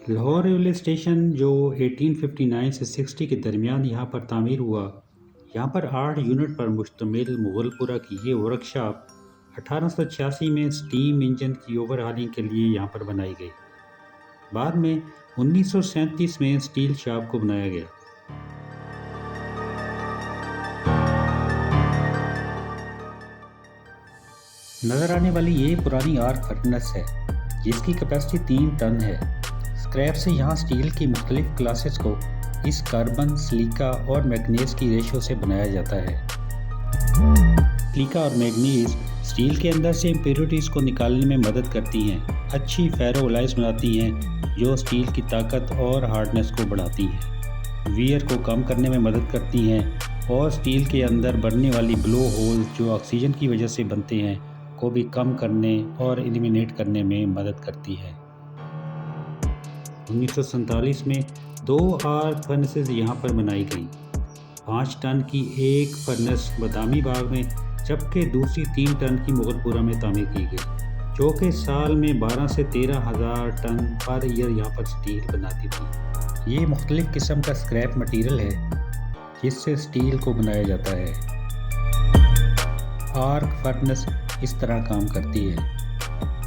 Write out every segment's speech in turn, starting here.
Lahore railway station जो 1859 से 60 के दरमियान यहाँ पर तामीर हुआ, यहाँ पर 8 यूनिट पर मुश्तमिल मुग़ल पुरा की ये वर्कशॉप 1886 में स्टीम इंजन की ओवरहालिंग के लिए यहाँ पर बनाई गई। बाद में 1937 में स्टील शॉप को बनाया गया। नज़र आने वाली ये पुरानी आर्क फर्नेस है जिसकी कैपेसिटी 3 टन है। स्क्रैप से यहाँ स्टील की मुख्तलिफ क्लासेस को इस कार्बन, सिलिका और मैग्नीज की रेशो से बनाया जाता है। सिलिका और मैग्नीज स्टील के अंदर से इम्प्योरिटीज़ को निकालने में मदद करती हैं, अच्छी फेरो एलॉयज़ बनाती हैं जो स्टील की ताकत और हार्डनेस को बढ़ाती हैं, वियर को कम करने में मदद करती हैं और स्टील के अंदर बनने वाली ब्लो होल्स जो ऑक्सीजन की वजह से बनते हैं को भी कम करने और एलिमिनेट करने में मदद करती है। 1947 में 2 आर्क फर्नेसेस यहाँ पर बनाई गई। 5 टन की एक फर्नेस बदामी बाग में जबकि दूसरी 3 टन की मुगलपुरा में तामीर की गई, जो कि साल में 12 से 13 हज़ार टन पर ईयर यहाँ पर स्टील बनाती थी। ये मुख्तलिफ किस्म का स्क्रैप मटीरियल है जिससे स्टील को बनाया जाता है। आर्क फर्नेस इस तरह काम करती है।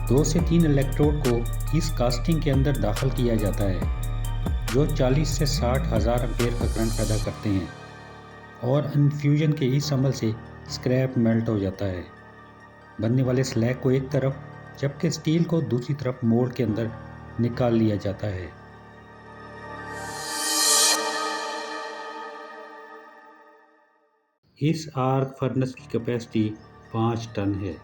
2 से 3 इलेक्ट्रोड को इस कास्टिंग के अंदर दाखिल किया जाता है जो 40 से 60 हज़ार एम्पेयर का करंट पैदा करते हैं और इन्फ्यूजन के इस अमल से स्क्रैप मेल्ट हो जाता है। बनने वाले स्लैग को एक तरफ जबकि स्टील को दूसरी तरफ मोल्ड के अंदर निकाल लिया जाता है। इस आर्क फर्नेस की कैपेसिटी 5 टन है।